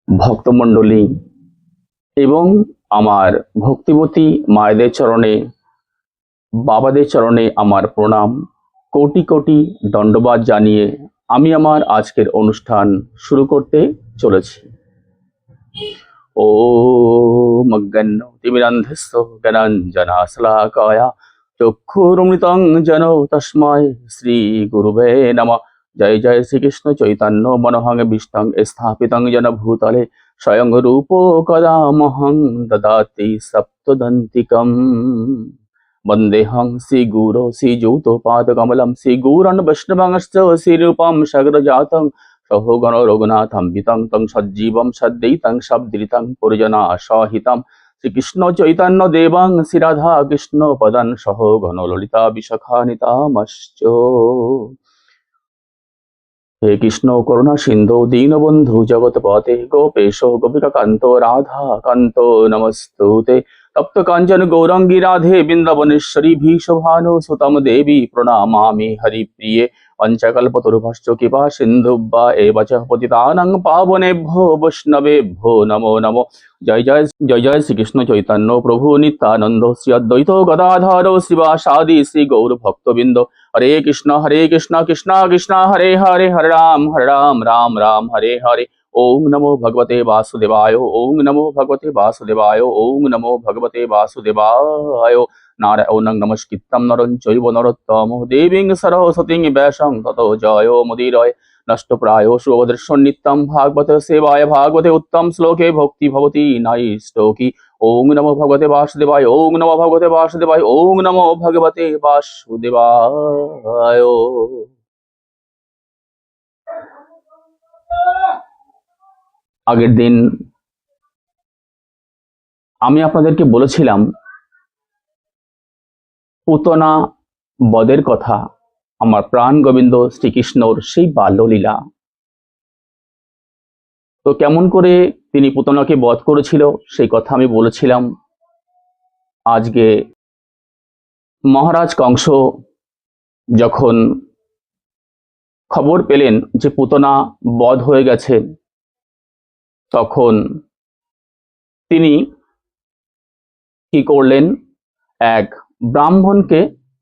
ভক্তমণ্ডলী এবং আমার ভক্তিবতী মায়েদের চরণে, বাবাদের চরণে আমার প্রণাম, কোটি কোটি দণ্ডবাদ জানিয়ে আমি আমার আজকের অনুষ্ঠান শুরু করতে চলেছি। ওম অজ্ঞানতিমিরান্ধস্য জ্ঞানাঞ্জনাশলাকায়া চক্ষুরমৃতং যেন তস্মৈ শ্রী গুরুবে নমঃ। জয় জয় শ্রীকৃষ্ণ চৈতন্য মনোহং বিষ্টং স্থাপিতং যেন ভূতলে স্বয়ং রূপ কদা মহং দদাতি সপ্তদন্তিকম। বন্দেহং শ্রীগুরো শ্রীযুতপাদকমলম শ্রীগুরন বৈষ্ণবাংশ্চ শ্রীরূপম সগরজাতং সহগণ রঘুনাথম বিতং তং সজ্জীবম সদ্দৈতং সবদৃতং পরিজনা সহিতম শ্রীকৃষ্ণ চৈতন্য দেবং শ্রীরাধা কৃষ্ণ পদন সহগণ ললিতা বিশাখানিতামশ্চ। হে কৃষ্ণ করুণা সিন্ধু দীনবন্ধু জগৎপতে গোপেশ গোপিকা কান্ত রাধা কান্ত নমস্তুতে। তপ্ত কাঞ্চন গৌরাঙ্গী রাধে বৃন্দাবনেশ্বরী ভীষভানু সুতম দেবী প্রণামামি হরিপ্রিয়ে। পঞ্চকল্পতরুভশ্চ কৃপা সিন্ধুব্বা এব চ পতিতানাং পাবনেভ্যো বৈষ্ণবেভ্যো নমো নমো। জয় জয় জয় জয় শ্রীকৃষ্ণ চৈতন্য প্রভু নিত্যানন্দ শ্রী অদ্বৈত গদাধর শ্রীবাসাদি শ্রী গৌর ভক্তবৃন্দ। হরে কৃষ্ণ কৃষ্ণ কৃষ্ণ হরে হরে হরে রাম রাম রাম হরে হরে। ওম নমো ভগবতে বাসুদেবায় ওম নমো ভগবতে বাসুদেবায় ওম নমো ভগবতে বাসুদেবায়। নারায়ণং নমস্কৃত্যং নরং চৈব নরোত্তমঃ দেবীং সরস্বতীং ব্যাসং ততো জয় মুদীরয়। নষ্টপ্রায় সুভদ্রস্য নিত্যং ভাগবত সেবায় ভাগবতে উত্তম শ্লোকে ভক্তি ভবতি নৈষ্ঠকি। ওম নমো ভগবতে বাসুদেবায় ওম নমো ভগবতে বাসুদেবায় ওম নমো ভগবতে বাসুদেবায়। আগের দিন আমি আপনাদেরকে বলেছিলাম পুতনা বদের কথা, আমার প্রাণ গোবিন্দ শ্রীকৃষ্ণর সেই বাল্যলীলা। তো কেমন করে তিনি পুতনাকে বধ করেছিল সেই কথা আমি বলেছিলাম। আজকে মহারাজ কংস যখন খবর পেলেন যে পুতনা বধ হয়ে গেছে, তখন তিনি কি করলেন, এক ব্রাহ্মণকে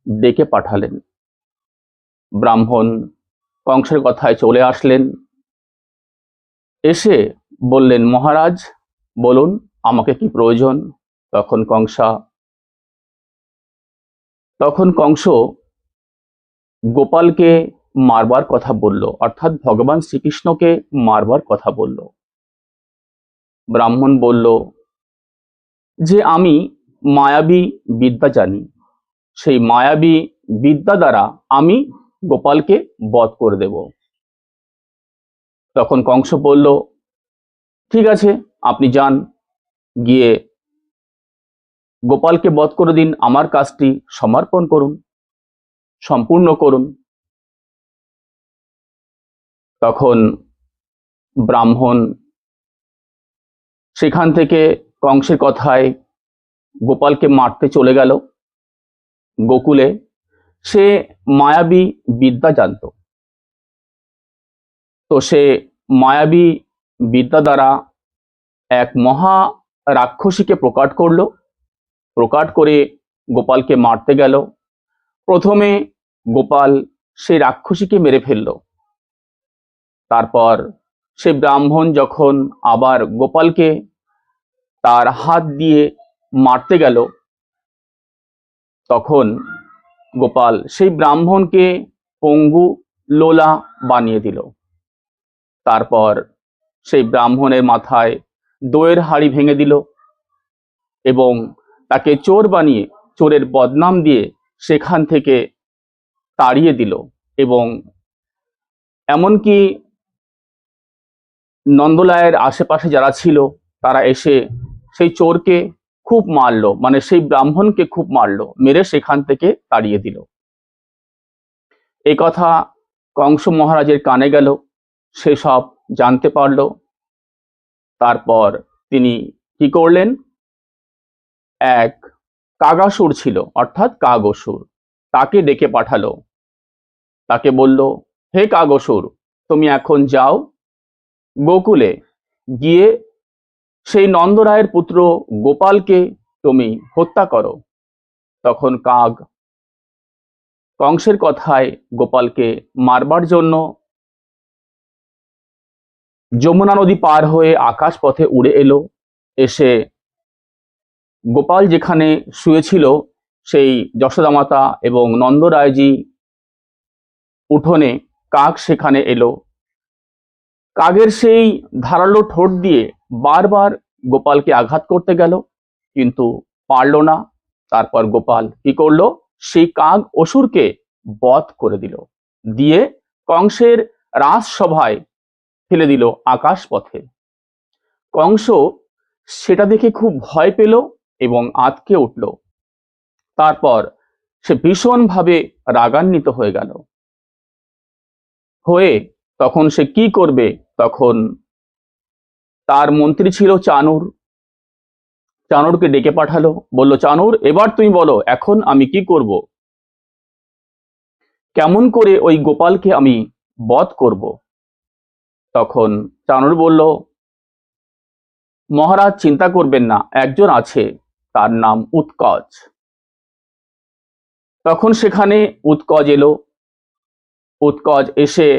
ডেকে পাঠালেন। ব্রাহ্মণ কংসের কথায় চলে আসলেন, এসে বললেন, মহারাজ বলুন আমাকে কি প্রয়োজন। তখন কংস গোপালকে মারবার কথা বলল, অর্থাৎ ভগবান শ্রীকৃষ্ণকে মারবার কথা বলল। ব্রাহ্মণ বলল যে আমি মায়াবী বিদ্যা জানি, সেই মায়াবী বিদ্যা দ্বারা আমি গোপালকে বধ করে দেব। তখন কংস বলল, ঠিক আছে আপনি যান, গিয়ে গোপালকে বধ করে দিন, আমার কাজটি সমর্পণ করুন, সম্পূর্ণ করুন। তখন ব্রাহ্মণ সেখান থেকে কংসের কথায় গোপালকে মারতে চলে গেল গোকুলে। সে মায়াবী বিদ্যা জানত, তো সে মায়াবী বিদ্যা দ্বারা এক মহা রাক্ষসীকে প্রকাট করে গোপালকে মারতে গেল। প্রথমে গোপাল সেই রাক্ষসীকে মেরে ফেলল। তারপর সে ব্রাহ্মণ যখন আবার গোপালকে তার হাত দিয়ে মারতে গেল, তখন গোপাল সেই ব্রাহ্মণকে পঙ্গু লোলা বানিয়ে দিল। তারপর সেই ব্রাহ্মণের মাথায় দইয়ের হাঁড়ি ভেঙে দিল এবং তাকে চোর বানিয়ে, চোরের বদনাম দিয়ে সেখান থেকে তাড়িয়ে দিল। এবং এমনকি নন্দলায়ের আশেপাশে যারা ছিল তারা এসে সেই চোরকে খুব মারলো, মানে সেই ব্রাহ্মণকে খুব মারলো, মেরে সেখান থেকে তাড়িয়ে দিল। এই কথা কংস মহারাজের কানে গেল, সে সব জানতে পারল। তারপর তিনি কি করলেন, এক কাগাসুর ছিল, অর্থাৎ কাগসুর, তাকে ডেকে পাঠালো। তাকে বলল, হে কাগসুর, তুমি এখন যাও গোকুলে গিয়ে সেই নন্দরায়ের পুত্র গোপালকে তুমি হত্যা করো। তখন কাক কংসের কথায় গোপালকে মারবার জন্য যমুনা নদী পার হয়ে আকাশ পথে উড়ে এলো। এসে গোপাল যেখানে শুয়েছিল সেই যশোদা মাতা এবং নন্দরায়জি উঠোনে, কাক সেখানে এলো। কাকের সেই ধারালো ঠোঁট দিয়ে বারবার গোপালকে আঘাত করতে গেল, কিন্তু পারল না। তারপর গোপাল কি করলো, সেই কাক অসুরকে বধ করে দিল, দিয়ে কংসের রাজসভায় ফেলে দিল আকাশ পথে। কংস সেটা দেখে খুব ভয় পেল এবং আঁতকে উঠল। তারপর সে ভীষণভাবে রাগান্বিত হয়ে গেল। হয়ে তখন সে কি করবে, তখন তার মন্ত্রী ছিল চানুর, চানুরকে ডেকে পাঠালো, বলল, চানুর এবার তুমি বলো এখন আমি কি করব, কেমন করে ওই গোপালকে আমি বধ করব। তখন চানুর বলল, মহারাজ চিন্তা করবেন না, একজন আছে, তার নাম উৎকচ। তখন সেখানে উৎকচ এলো। উৎকচ এসে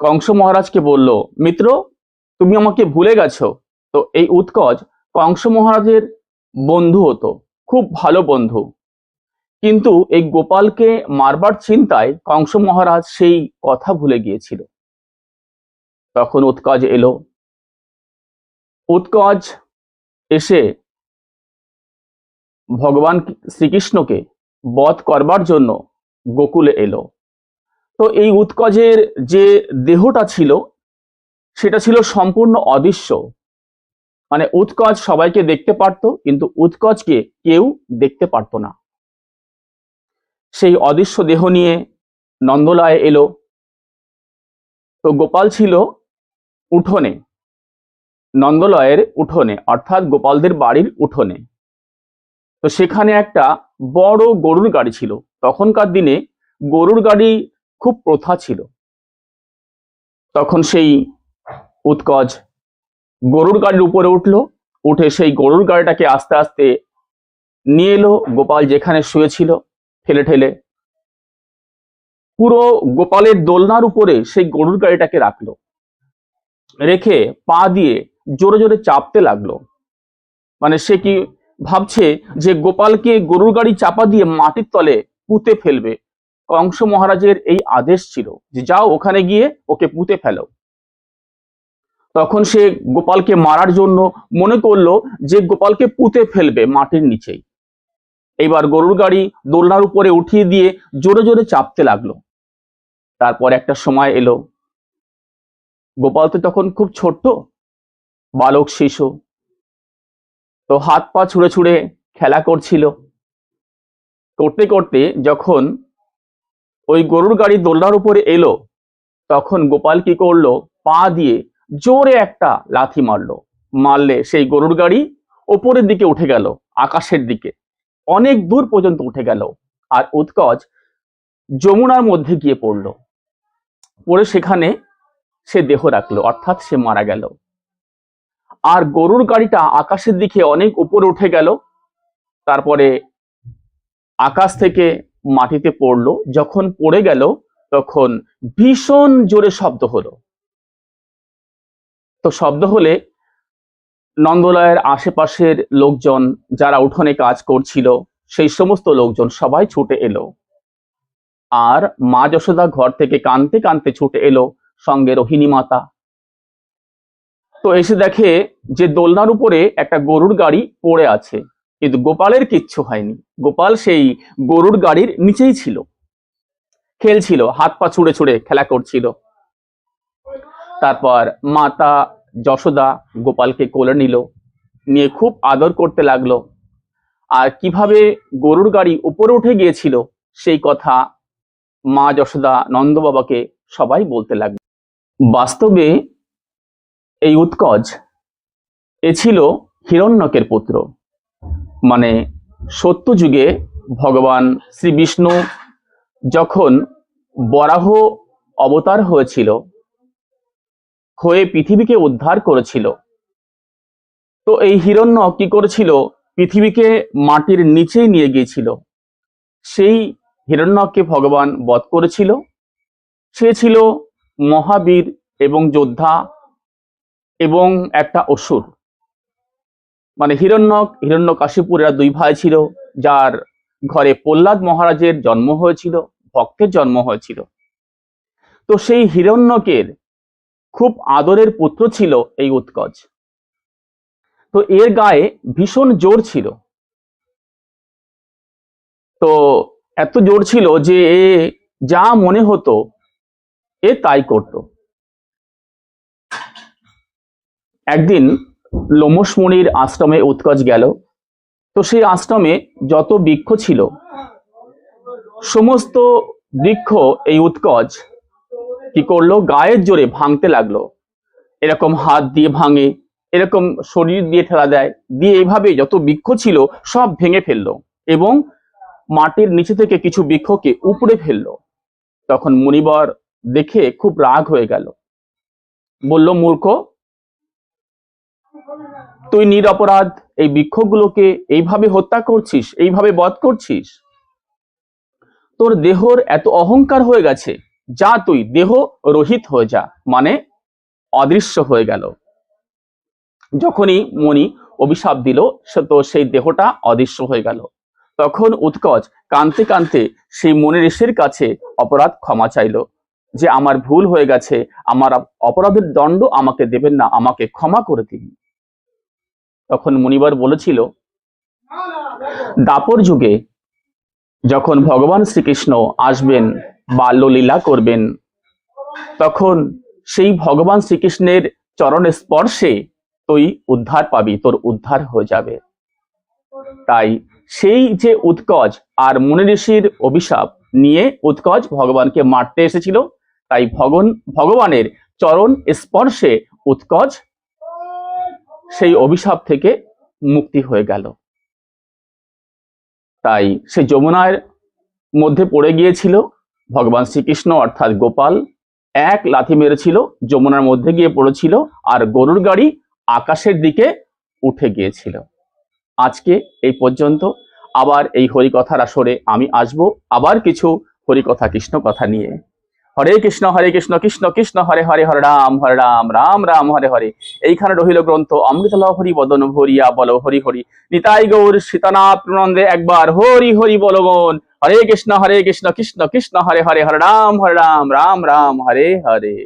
কংস মহারাজকে বলল, মিত্র তুমি আমাকে ভুলে গেছো। তো এই উৎকচ কংস মহারাজের বন্ধু হতো, খুব ভালো বন্ধু, কিন্তু এই গোপালকে মারবার চিন্তায় কংস মহারাজ সেই কথা ভুলে গিয়েছিল। তখন উৎকচ এলো। উৎকচ এসে ভগবান শ্রীকৃষ্ণকে বধ করবার জন্য গোকুলে এলো। তো এই উৎকচের যে দেহটা ছিল সেটা ছিল সম্পূর্ণ অদৃশ্য, মানে উৎকচ সবাইকে দেখতে পারতো কিন্তু উৎকচকে কেউ দেখতে পারতো না। সেই অদৃশ্য দেহ নিয়ে নন্দলায় এলো। তো গোপাল ছিল উঠোনে, নন্দলয়ের উঠোনে, অর্থাৎ গোপালদের বাড়ির উঠোনে। তো সেখানে একটা বড় গরুর গাড়ি ছিল। তখনকার দিনে গরুর গাড়ি খুব প্রথা ছিল। তখন সেই উৎকচ গরুর গাড়ির উপরে উঠলো, উঠে সেই গরুর গাড়িটাকে আস্তে আস্তে নিয়ে এলো গোপাল যেখানে শুয়েছিল, ঠেলে ঠেলে পুরো গোপালের দোলনার উপরে সেই গরুর গাড়িটাকে রাখলো, রেখে পা দিয়ে জোরে জোরে চাপতে লাগলো। মানে সে কি ভাবছে যে গোপালকে গরুর গাড়ি চাপা দিয়ে মাটির তলে পুঁতে ফেলবে। কংস মহারাজের এই আদেশ ছিল যে যাও ওখানে গিয়ে ওকে পুঁতে ফেলো। তখন সে গোপালকে মারার জন্য মনে করলো যে গোপালকে পুঁতে ফেলবে মাটির নিচেই। এইবার গরুর গাড়ি দোলনার উপরে উঠিয়ে দিয়ে জোরে জোরে চাপতে লাগলো। তারপর একটা সময় এলো, গোপাল তো তখন খুব ছোট্ট বালক শিশু, তো হাত পা ছুঁড়ে ছুঁড়ে খেলা করছিল। করতে করতে যখন ওই গরুর গাড়ি দোলনার উপরে এলো, তখন গোপাল কি করলো, পা দিয়ে জোরে একটা লাথি মারলো। মারলে সেই গরুর গাড়ি ওপরের দিকে উঠে গেল, আকাশের দিকে অনেক দূর পর্যন্ত উঠে গেল। আর উৎকচ যমুনার মধ্যে গিয়ে পড়লো, পড়ে সেখানে সে দেহ রাখলো, অর্থাৎ সে মারা গেল। আর গরুর গাড়িটা আকাশের দিকে অনেক উপরে উঠে গেল। তারপরে আকাশ থেকে মাটিতে পড়লো। যখন পড়ে গেল তখন ভীষণ জোরে শব্দ হলো। তো শব্দ হলে নন্দলায়ের আশেপাশের লোকজন যারা উঠোনে কাজ করছিল সেই সমস্ত লোকজন সবাই ছুটে এলো। আর মা যশোদা ঘর থেকে কাঁদতে কাঁদতে ছুটে এলো, সঙ্গে রোহিণী মাতা। তো এসে দেখে যে দোলনার উপরে একটা গরুর গাড়ি পড়ে আছে, কিন্তু গোপালের কিচ্ছু হয়নি। গোপাল সেই গরুর গাড়ির নিচেই ছিল, খেলছিল, হাত পা ছুঁড়ে ছুঁড়ে খেলা করছিল। তারপর মাতা যশোদা গোপালকে কোলে নিল, নিয়ে খুব আদর করতে লাগলো। আর কিভাবে গরুর গাড়ি উপরে উঠে গিয়েছিল সেই কথা মা যশোদা নন্দ বাবাকে সবাই বলতে লাগলো। বাস্তবে এই উৎকচ এ ছিল হিরণ্যকের পুত্র। মানে সত্য যুগে ভগবান শ্রী বিষ্ণু যখন বরাহ অবতার হয়েছিল, হয়ে পৃথিবীকে উদ্ধার করেছিল। তো এই হিরণ্যক কি করেছিল, পৃথিবীকে মাটির নিচেই নিয়ে গিয়েছিল। সেই হিরণ্যককে ভগবান বধ করেছিল। সে ছিল মহাবীর এবং যোদ্ধা এবং একটা অসুর। মানে হিরণ্যকাশিপুর এরা দুই ভাই ছিল, যার ঘরে প্রহ্লাদ মহারাজের জন্ম হয়েছিল, ভক্তের জন্ম হয়েছিল। তো সেই হিরণ্যকের খুব আদরের পুত্র ছিল এই উৎকচ। তো এর গায়ে ভীষণ জোর ছিল। তো এত জোর ছিল যে এ যা মনে হতো এ তাই করত। একদিন লোমশ মুনির আশ্রমে উৎকচ গেল। তো সেই আশ্রমে যত বৃক্ষ ছিল সমস্ত বৃক্ষ এই উৎকচ কি করলো, গায়ের জোরে ভাঙতে লাগলো। এরকম হাত দিয়ে ভাঙে, এরকম শরীর দিয়ে ঠেলা দেয়, দিয়ে এইভাবে যত বৃক্ষ ছিল সব ভেঙে ফেললো এবং মাটির নিচে থেকে কিছু বৃক্ষকে উপড়ে ফেললো। তখন মুনিবর দেখে খুব রাগ হয়ে গেল, বলল, মূর্খ, তুই নিরপরাধ এই বৃক্ষগুলোকে এইভাবে হত্যা করছিস, এইভাবে বধ করছিস। তোর দেহর এত অহংকার হয়ে গেছে, যা তুই দেহ রহিত হয়ে যা, মানে অদৃশ্য হয়ে গেল। যখনই মণি অভিশাপ দিল, তো সেই দেহটা অদৃশ্য হয়ে গেল। তখন উৎকচ কাঁদতে কাঁদতে সেই মুনি ঋষির কাছে অপরাধ ক্ষমা চাইল, যে আমার ভুল হয়ে গেছে, আমার অপরাধের দণ্ড আমাকে দেবেন না, আমাকে ক্ষমা করে দিন। তখন মুনিবার বলেছিল, দাপর যুগে যখন ভগবান শ্রীকৃষ্ণ আসবেন, বাল্যলীলা করবেন, তখন সেই ভগবান শ্রীকৃষ্ণের চরণ স্পর্শে তুই উদ্ধার পাবি, তোর উদ্ধার হয়ে যাবে। তাই সেই যে উৎকচ আর মুনি ঋষির অভিশাপ নিয়ে উৎকচ ভগবানকে মারতে এসেছিল, তাই ভগবানের চরণ স্পর্শে উৎকচ সেই অভিশাপ থেকে মুক্তি হয়ে গেল। তাই সে যমুনার মধ্যে পড়ে গিয়েছিল। ভগবান শ্রীকৃষ্ণ অর্থাৎ গোপাল এক লাথি মেরেছিল, যমুনার মধ্যে গিয়ে পড়েছিল, আর গরুর গাড়ি আকাশের দিকে উঠে গিয়েছিল। আজকে এই পর্যন্ত। আবার এই হরিকথার আসরে আমি আসব আবার কিছু হরিকথা কৃষ্ণ কথা নিয়ে। হরে কৃষ্ণ কৃষ্ণ কৃষ্ণ হরে হরে, হরে রাম রাম রাম হরে হরে। এইখানে রহিল গ্রন্থ অমৃতলাভ হরি বদন ভরিয়া বলো হরি হরি। নিতাই গৌর সীতানাথ প্রনন্দে একবার হরি হরি বলো মন। হরে কৃষ্ণ কৃষ্ণ কৃষ্ণ হরে হরে, হরে রাম রাম রাম হরে হরে।